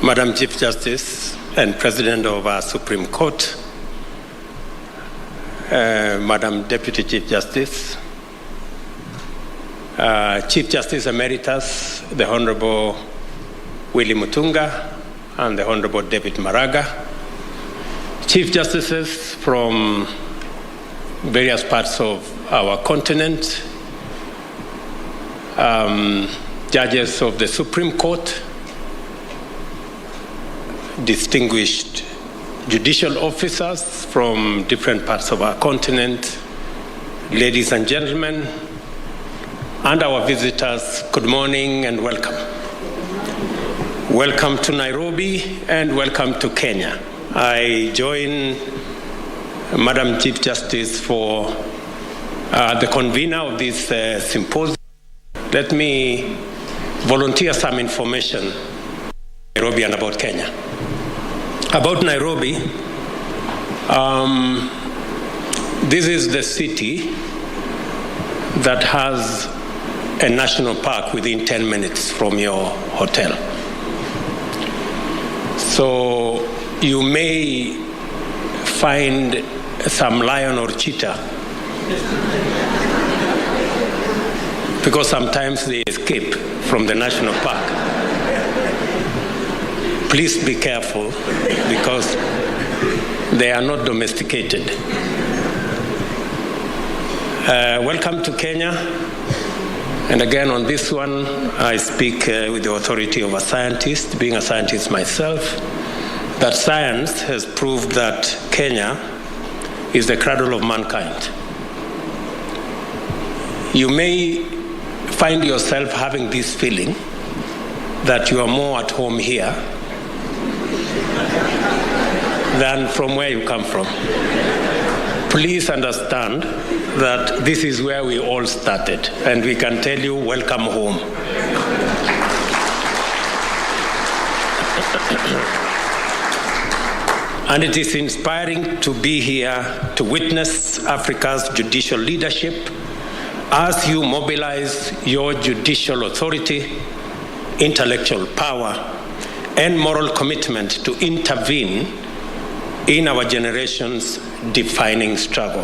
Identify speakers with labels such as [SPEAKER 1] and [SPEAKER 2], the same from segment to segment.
[SPEAKER 1] Madam Chief Justice and President of our Supreme Court, Madam Deputy Chief Justice, Chief Justice Emeritus, the Honorable Willie Mutunga and the Honorable David Maraga, Chief Justices from various parts of our continent, judges of the Supreme Court, distinguished judicial officers from different parts of our continent, ladies and gentlemen, and our visitors, good morning and welcome. Welcome to Nairobi and welcome to Kenya. I join Madam Chief Justice for the convener of this symposium. Let me volunteer some information about Nairobi and about Kenya. About Nairobi, this is the city that has a national park within 10 minutes from your hotel. So you may find some lion or cheetah because sometimes they escape from the national park. Please be careful because they are not domesticated. Welcome to Kenya. And again, on this one, I speak with the authority of a scientist, being a scientist myself, that science has proved that Kenya is the cradle of mankind. You may find yourself having this feeling that you are more at home here than from where you come from. Please understand that this is where we all started, and we can tell you, welcome home. And it is inspiring to be here to witness Africa's judicial leadership as you mobilize your judicial authority, intellectual power, and moral commitment to intervene in our generation's defining struggle.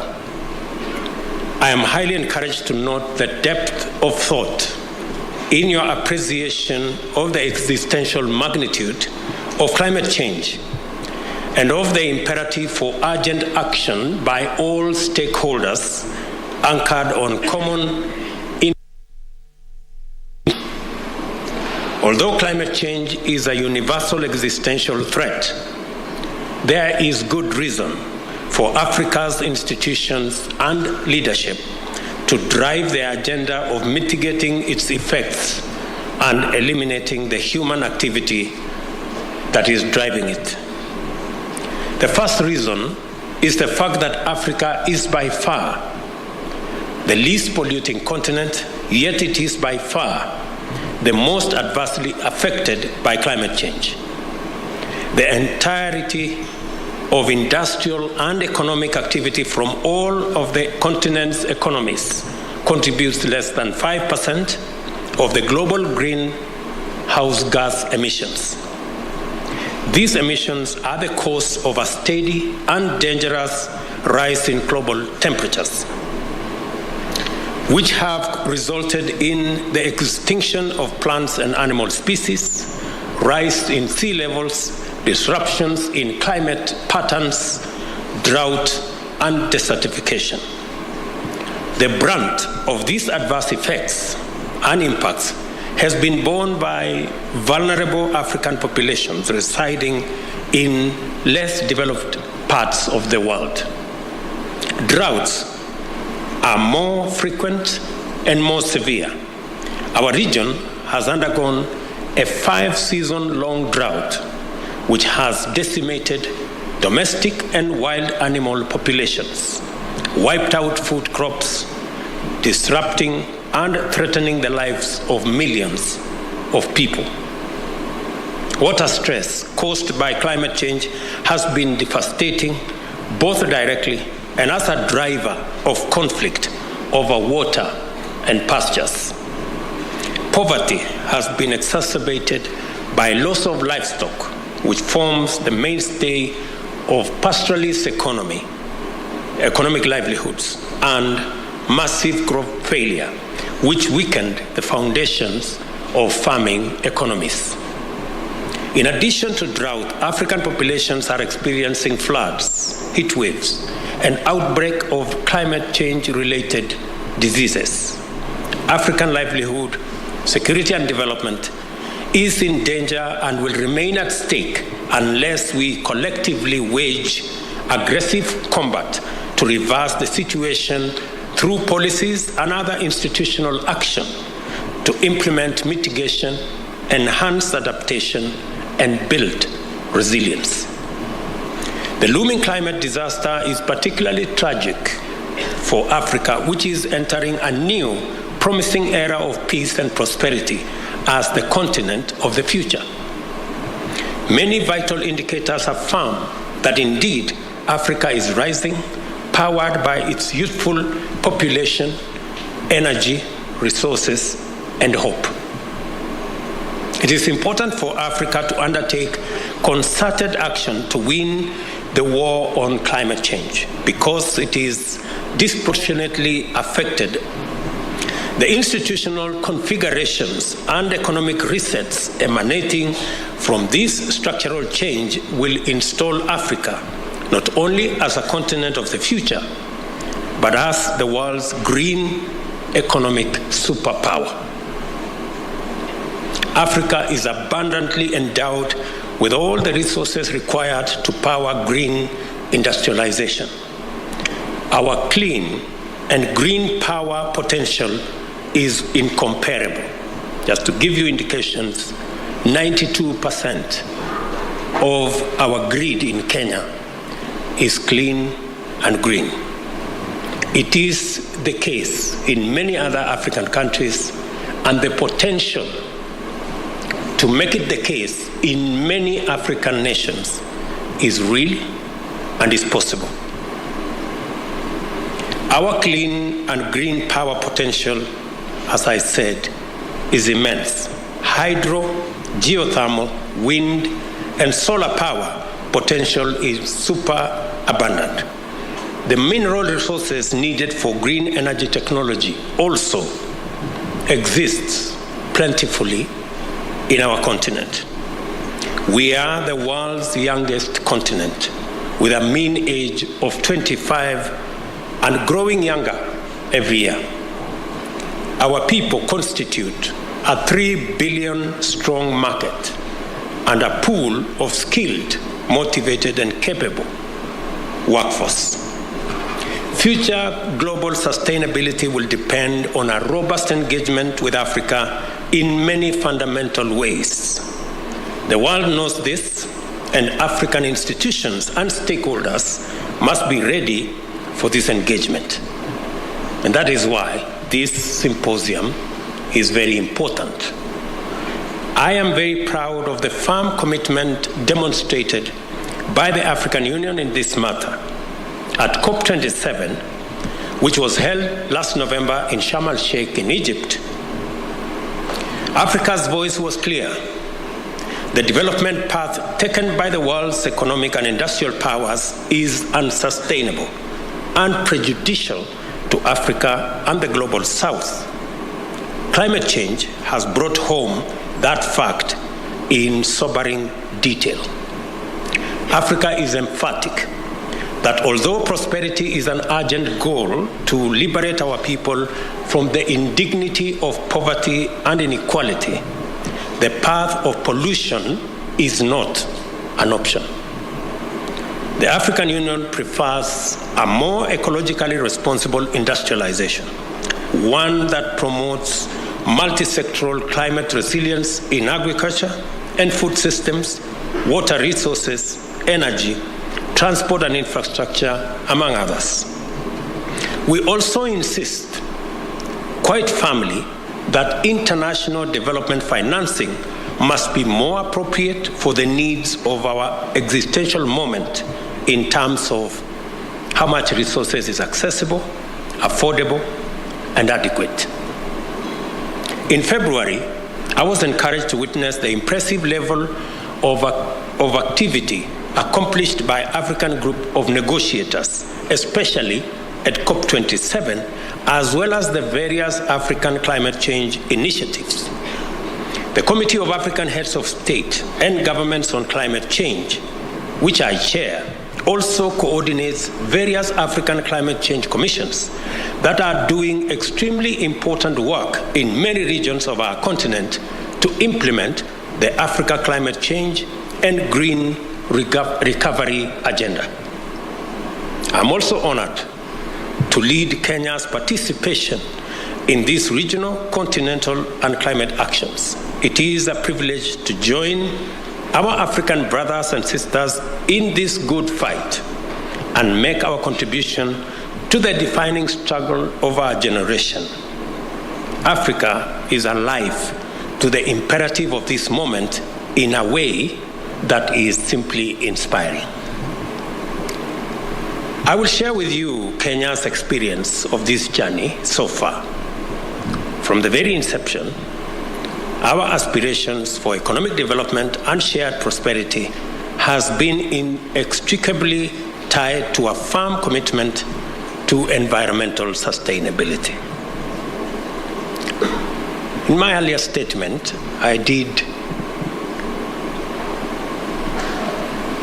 [SPEAKER 1] I am highly encouraged to note the depth of thought in your appreciation of the existential magnitude of climate change and of the imperative for urgent action by all stakeholders anchored on common. Although climate change is a universal existential threat, there is good reason for Africa's institutions and leadership to drive the agenda of mitigating its effects and eliminating the human activity that is driving it. The first reason is the fact that Africa is by far the least polluting continent, yet it is by far the most adversely affected by climate change. The entirety of industrial and economic activity from all of the continent's economies contributes less than 5% of the global greenhouse gas emissions. These emissions are the cause of a steady and dangerous rise in global temperatures, which have resulted in the extinction of plants and animal species, rise in sea levels, disruptions in climate patterns, drought, and desertification. The brunt of these adverse effects and impacts has been borne by vulnerable African populations residing in less developed parts of the world. Droughts are more frequent and more severe. Our region has undergone a 5-season-long drought, which has decimated domestic and wild animal populations, wiped out food crops, disrupting and threatening the lives of millions of people. Water stress caused by climate change has been devastating, both directly and as a driver of conflict over water and pastures. Poverty has been exacerbated by loss of livestock, which forms the mainstay of pastoralist economic livelihoods, and massive crop failure, which weakened the foundations of farming economies. In addition to drought, African populations are experiencing floods, heat waves, and outbreak of climate change-related diseases. African livelihood, security, and development is in danger and will remain at stake unless we collectively wage aggressive combat to reverse the situation through policies and other institutional action to implement mitigation, enhance adaptation, and build resilience. The looming climate disaster is particularly tragic for Africa, which is entering a new, promising era of peace and prosperity as the continent of the future. Many vital indicators affirm that indeed Africa is rising, powered by its youthful population, energy, resources, and hope. It is important for Africa to undertake concerted action to win the war on climate change because it is disproportionately affected. The institutional configurations and economic resets emanating from this structural change will install Africa not only as a continent of the future, but as the world's green economic superpower. Africa is abundantly endowed with all the resources required to power green industrialization. Our clean and green power potential is incomparable. Just to give you indications, 92% of our grid in Kenya is clean and green. It is the case in many other African countries, and the potential to make it the case in many African nations is real and is possible. Our clean and green power potential, as I said, is immense. Hydro, geothermal, wind, and solar power potential is super abundant. The mineral resources needed for green energy technology also exists plentifully in our continent. We are the world's youngest continent, with a mean age of 25 and growing younger every year. Our people constitute a 3 billion strong market and a pool of skilled, motivated, and capable workforce. Future global sustainability will depend on a robust engagement with Africa in many fundamental ways. The world knows this, and African institutions and stakeholders must be ready for this engagement. And that is why this symposium is very important. I am very proud of the firm commitment demonstrated by the African Union in this matter. At COP27, which was held last November in Sharm el-Sheikh in Egypt, Africa's voice was clear. The development path taken by the world's economic and industrial powers is unsustainable and prejudicial to Africa and the global South. Climate change has brought home that fact in sobering detail. Africa is emphatic that although prosperity is an urgent goal to liberate our people from the indignity of poverty and inequality, the path of pollution is not an option. The African Union prefers a more ecologically responsible industrialization, one that promotes multi-sectoral climate resilience in agriculture and food systems, water resources, energy, transport and infrastructure, among others. We also insist, quite firmly, that international development financing must be more appropriate for the needs of our existential moment in terms of how much resources is accessible, affordable, and adequate. In February, I was encouraged to witness the impressive level of activity accomplished by African group of negotiators, especially at COP27, as well as the various African climate change initiatives. The Committee of African Heads of State and Governments on Climate Change, which I chair, also coordinates various African climate change commissions that are doing extremely important work in many regions of our continent to implement the Africa climate change and green recovery agenda. I'm also honored to lead Kenya's participation in these regional, continental, and climate actions. It is a privilege to join our African brothers and sisters in this good fight and make our contribution to the defining struggle of our generation. Africa is alive to the imperative of this moment in a way that is simply inspiring. I will share with you Kenya's experience of this journey so far. From the very inception, our aspirations for economic development and shared prosperity has been inextricably tied to a firm commitment to environmental sustainability. In my earlier statement, I did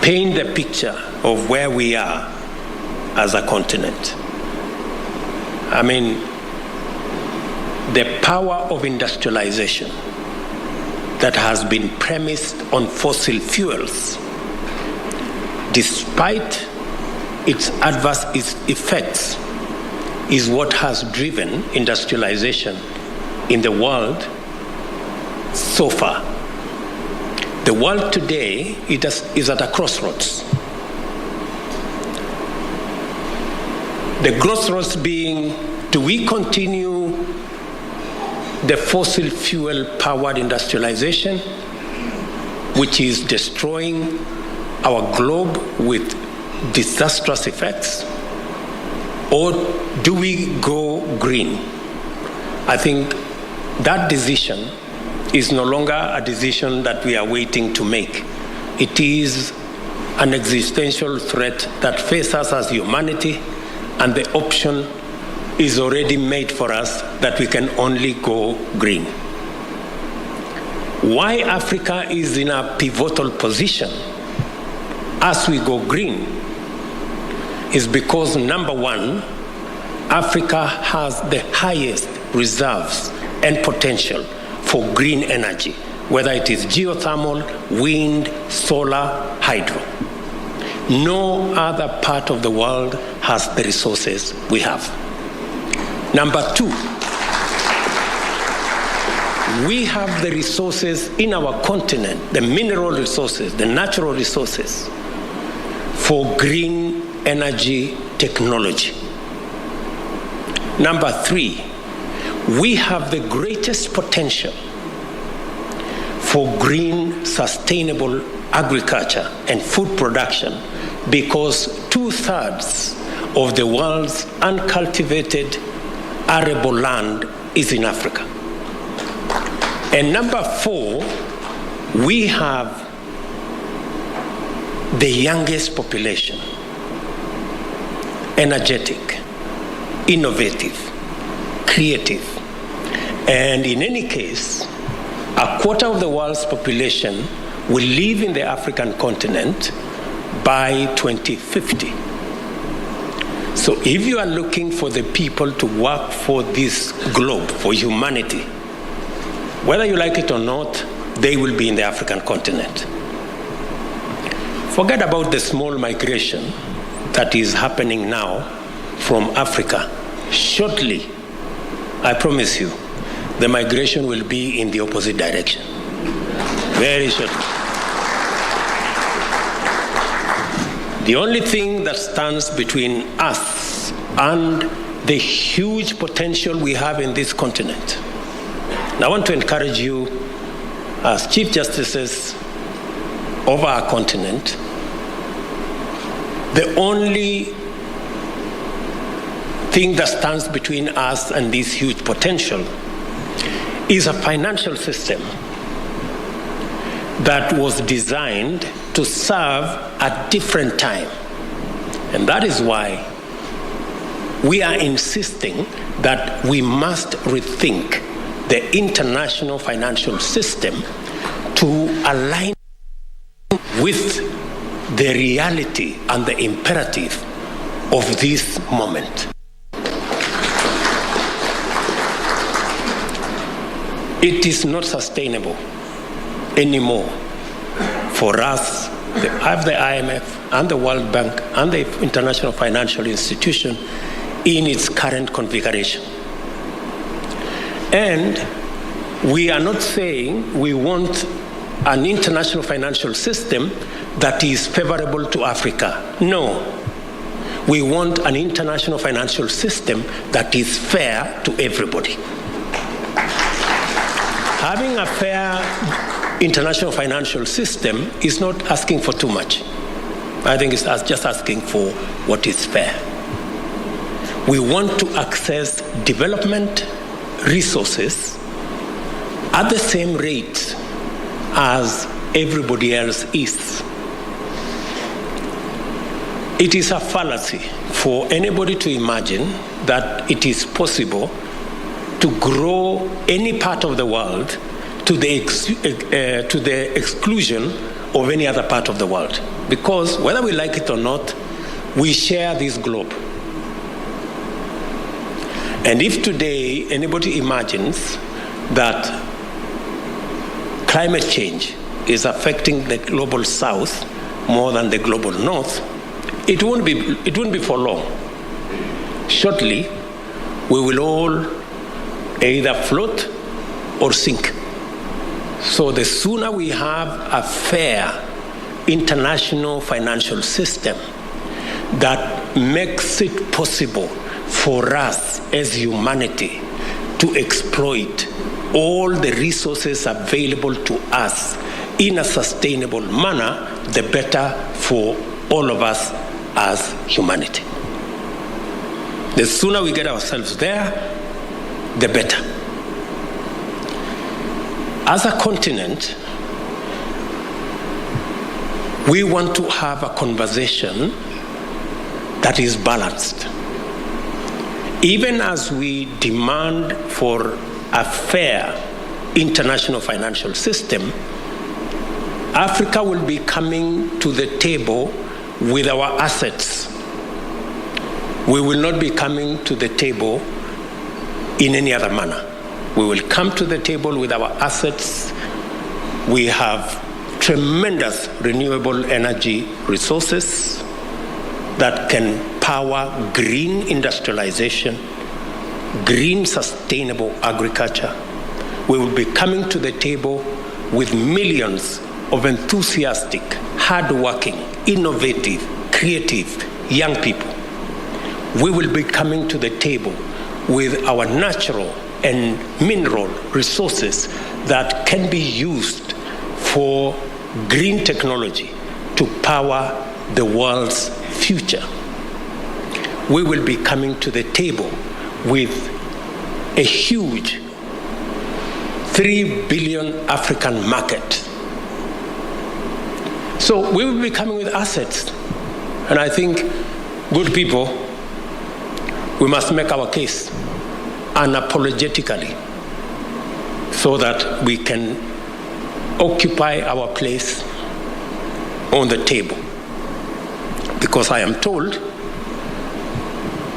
[SPEAKER 1] paint the picture of where we are as a continent. I mean, the power of industrialization that has been premised on fossil fuels, despite its adverse effects, is what has driven industrialization in the world so far. The world today is at a crossroads. The crossroads being, do we continue the fossil fuel powered industrialization, which is destroying our globe with disastrous effects, or do we go green? I think that decision is no longer a decision that we are waiting to make. It is an existential threat that faces us as humanity, and the option is already made for us that we can only go green. Why Africa is in a pivotal position as we go green is because, number one, Africa has the highest reserves and potential for green energy, whether it is geothermal, wind, solar, hydro. No other part of the world has the resources we have. Number two, we have the resources in our continent, the mineral resources, the natural resources, for green energy technology. Number three, we have the greatest potential for green, sustainable agriculture and food production, because 2/3 of the world's uncultivated arable land is in Africa. And number four, we have the youngest population, energetic, innovative, creative. And in any case, 1/4 of the world's population will live in the African continent by 2050. So if you are looking for the people to work for this globe, for humanity, whether you like it or not, they will be in the African continent. Forget about the small migration that is happening now from Africa. Shortly, I promise you, the migration will be in the opposite direction. Very shortly. The only thing that stands between us and the huge potential we have in this continent. And I want to encourage you, as Chief Justices of our continent, the only thing that stands between us and this huge potential is a financial system that was designed to serve a different time. And that is why we are insisting that we must rethink the international financial system to align with the reality and the imperative of this moment. It is not sustainable anymore for us, the IMF and the World Bank and the International Financial Institution in its current configuration. And we are not saying we want an international financial system that is favorable to Africa. No. We want an international financial system that is fair to everybody. Having a fair international financial system is not asking for too much. I think it's just asking for what is fair. We want to access development resources at the same rate as everybody else is. It is a fallacy for anybody to imagine that it is possible to grow any part of the world to the exclusion of any other part of the world. Because whether we like it or not, we share this globe. And if today anybody imagines that climate change is affecting the global south more than the global north, it won't be for long. Shortly, we will all either float or sink. So the sooner we have a fair international financial system that makes it possible for us as humanity to exploit all the resources available to us in a sustainable manner, the better for all of us as humanity. The sooner we get ourselves there, the better. As a continent, we want to have a conversation that is balanced. Even as we demand for a fair international financial system, Africa will be coming to the table with our assets. We will not be coming to the table in any other manner. We will come to the table with our assets. We have tremendous renewable energy resources that can power green industrialization, green sustainable agriculture. We will be coming to the table with millions of enthusiastic, hardworking, innovative, creative young people. We will be coming to the table with our natural and mineral resources that can be used for green technology to power the world's future. We will be coming to the table with a huge 3 billion African market. So we will be coming with assets. And I think, good people, we must make our case unapologetically so that we can occupy our place on the table. Because I am told,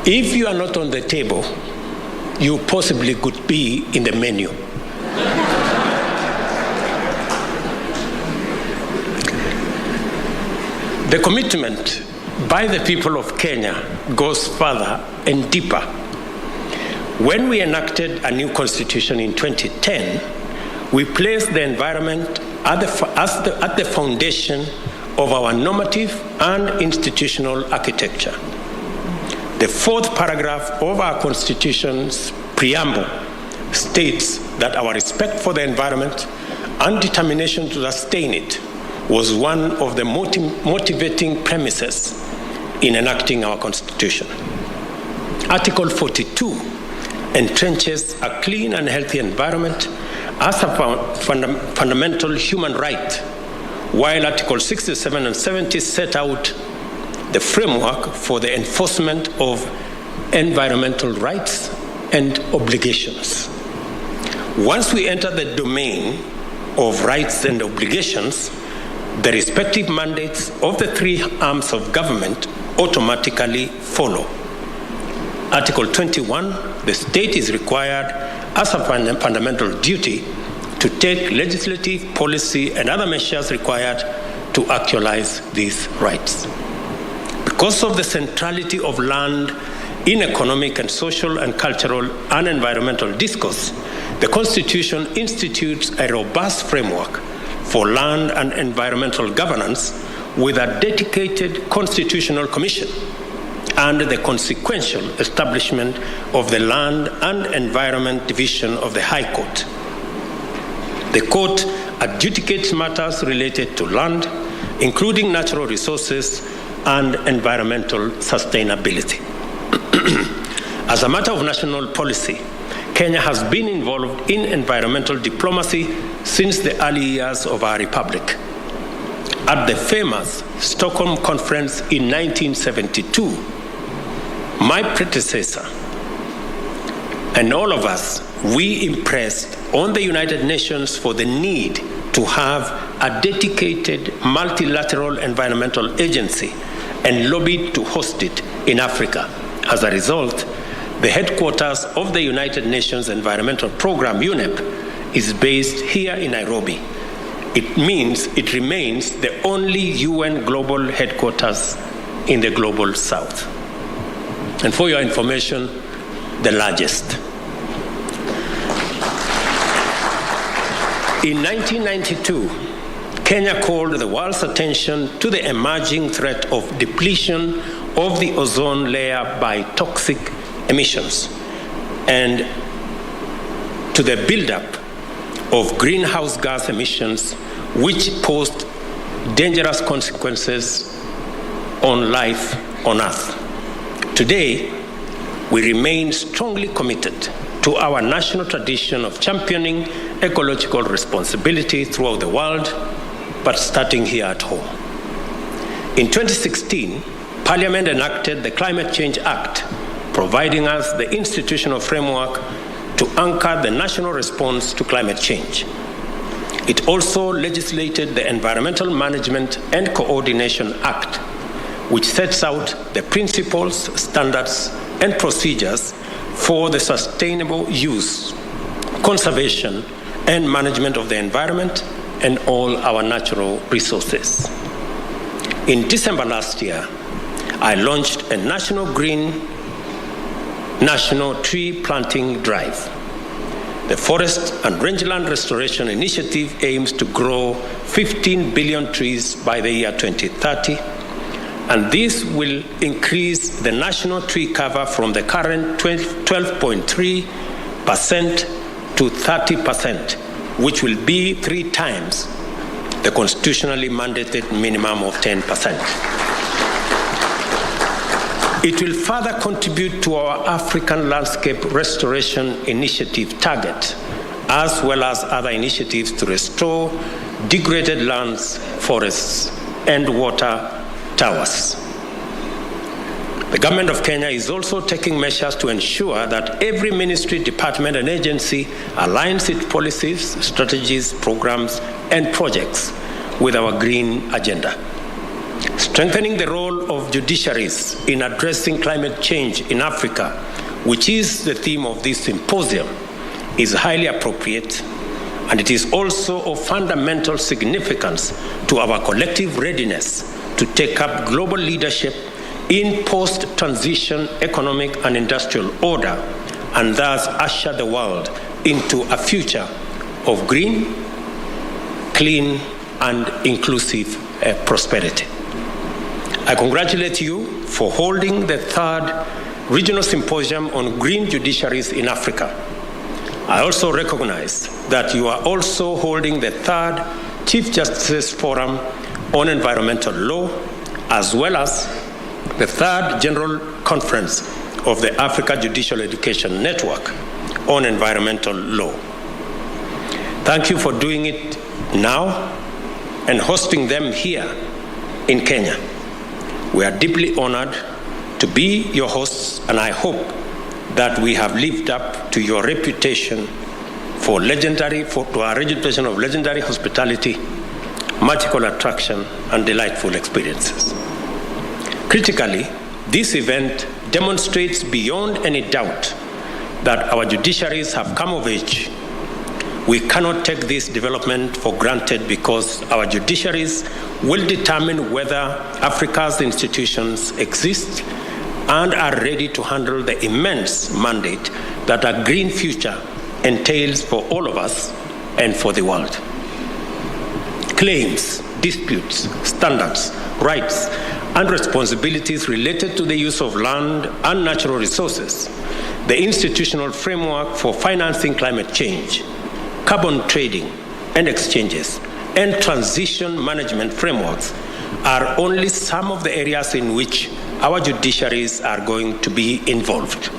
[SPEAKER 1] if you are not on the table, you possibly could be in the menu. The commitment by the people of Kenya goes further and deeper. When we enacted a new constitution in 2010, we placed the environment at the foundation of our normative and institutional architecture. The fourth paragraph of our Constitution's preamble states that our respect for the environment and determination to sustain it was one of the motivating premises in enacting our Constitution. Article 42 entrenches a clean and healthy environment as a fundamental human right while Article 67 and 70 set out the framework for the enforcement of environmental rights and obligations. Once we enter the domain of rights and obligations, the respective mandates of the three arms of government automatically follow. Article 21, the state is required as a fundamental duty to take legislative, policy, and other measures required to actualize these rights. Because of the centrality of land in economic and social and cultural and environmental discourse, the Constitution institutes a robust framework for land and environmental governance with a dedicated constitutional commission and the consequential establishment of the Land and Environment Division of the High Court. The court adjudicates matters related to land, including natural resources and environmental sustainability. As a matter of national policy, Kenya has been involved in environmental diplomacy since the early years of our republic. At the famous Stockholm Conference in 1972, my predecessor and all of us, we impressed on the United Nations for the need to have a dedicated multilateral environmental agency and lobbied to host it in Africa. As a result, the headquarters of the United Nations Environmental Program, UNEP, is based here in Nairobi. It remains the only UN global headquarters in the global south. And for your information, the largest. In 1992, Kenya called the world's attention to the emerging threat of depletion of the ozone layer by toxic emissions and to the buildup of greenhouse gas emissions, which posed dangerous consequences on life on Earth. Today, we remain strongly committed to our national tradition of championing ecological responsibility throughout the world, but starting here at home. In 2016, Parliament enacted the Climate Change Act, providing us the institutional framework to anchor the national response to climate change. It also legislated the Environmental Management and Coordination Act, which sets out the principles, standards, and procedures for the sustainable use, conservation, and management of the environment and all our natural resources. In December last year, I launched a national tree planting drive. The Forest and Rangeland Restoration Initiative aims to grow 15 billion trees by the year 2030, and this will increase the national tree cover from the current 12.3% to 30%, which will be 3 times the constitutionally mandated minimum of 10%. It will further contribute to our African Landscape Restoration Initiative target, as well as other initiatives to restore degraded lands, forests, and water towers. The government of Kenya is also taking measures to ensure that every ministry, department, and agency aligns its policies, strategies, programs, and projects with our green agenda. Strengthening the role of judiciaries in addressing climate change in Africa, which is the theme of this symposium, is highly appropriate, and it is also of fundamental significance to our collective readiness to take up global leadership in post-transition economic and industrial order, and thus usher the world into a future of green, clean, and inclusive prosperity. I congratulate you for holding the 3rd Regional Symposium on Green Judiciaries in Africa. I also recognize that you are also holding the 3rd Chief Justice Forum on Environmental Law, as well as the 3rd General Conference of the Africa Judicial Education Network on Environmental Law. Thank you for doing it now and hosting them here in Kenya. We are deeply honored to be your hosts, and I hope that we have lived up to your reputation to our reputation of legendary hospitality, magical attraction, and delightful experiences. Critically, this event demonstrates beyond any doubt that our judiciaries have come of age. We cannot take this development for granted because our judiciaries will determine whether Africa's institutions exist and are ready to handle the immense mandate that a green future entails for all of us and for the world. Claims, disputes, standards, rights, and responsibilities related to the use of land and natural resources, the institutional framework for financing climate change, carbon trading and exchanges, and transition management frameworks are only some of the areas in which our judiciaries are going to be involved.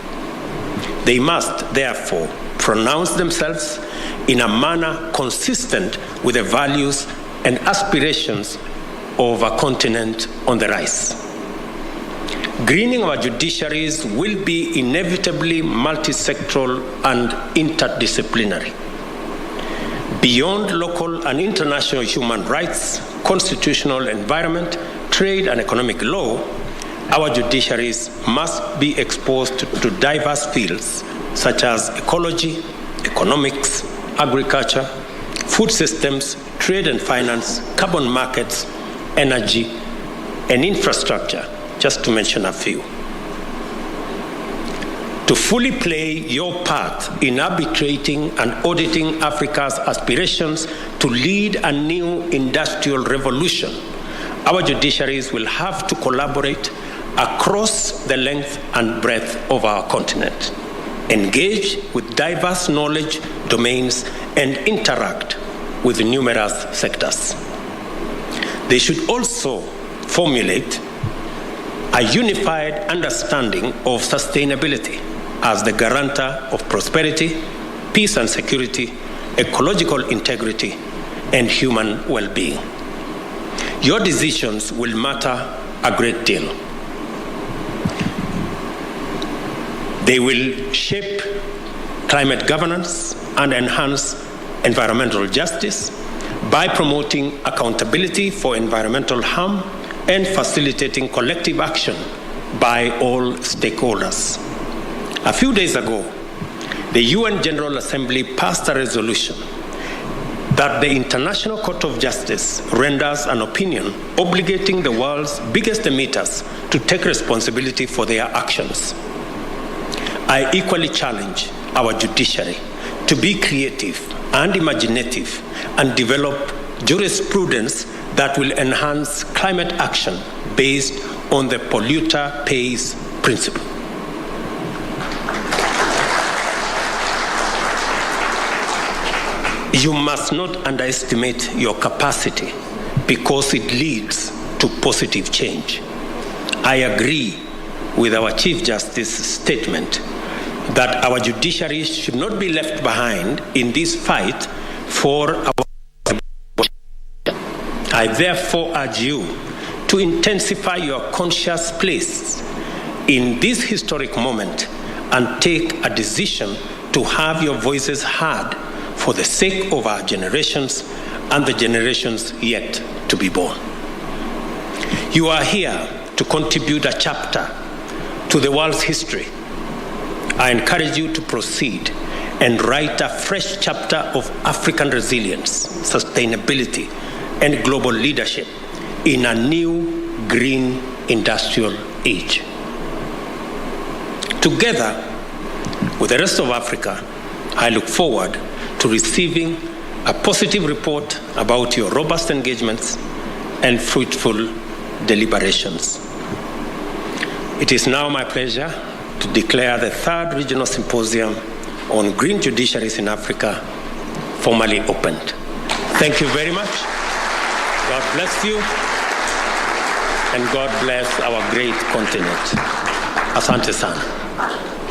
[SPEAKER 1] They must, therefore, pronounce themselves in a manner consistent with the values and aspirations of a continent on the rise. Greening our judiciaries will be inevitably multi-sectoral and interdisciplinary. Beyond local and international human rights, constitutional environment, trade, and economic law, our judiciaries must be exposed to diverse fields such as ecology, economics, agriculture, food systems, trade and finance, carbon markets, energy, and infrastructure, just to mention a few. To fully play your part in arbitrating and auditing Africa's aspirations to lead a new industrial revolution, our judiciaries will have to collaborate across the length and breadth of our continent, engage with diverse knowledge domains, and interact with numerous sectors. They should also formulate a unified understanding of sustainability as the guarantor of prosperity, peace and security, ecological integrity, and human well-being. Your decisions will matter a great deal. They will shape climate governance and enhance environmental justice by promoting accountability for environmental harm and facilitating collective action by all stakeholders. A few days ago, the UN General Assembly passed a resolution that the International Court of Justice renders an opinion obligating the world's biggest emitters to take responsibility for their actions. I equally challenge our judiciary to be creative and imaginative and develop jurisprudence that will enhance climate action based on the polluter pays principle. You must not underestimate your capacity because it leads to positive change. I agree with our Chief Justice's statement that our judiciary should not be left behind in this fight for our. I therefore urge you to intensify your conscious place in this historic moment and take a decision to have your voices heard for the sake of our generations and the generations yet to be born. You are here to contribute a chapter to the world's history. I encourage you to proceed and write a fresh chapter of African resilience, sustainability, and global leadership in a new green industrial age. Together with the rest of Africa, I look forward to receiving a positive report about your robust engagements and fruitful deliberations. It is now my pleasure to declare the third regional symposium on green judiciaries in Africa formally opened. Thank you very much. God bless you, and God bless our great continent. Asante sana.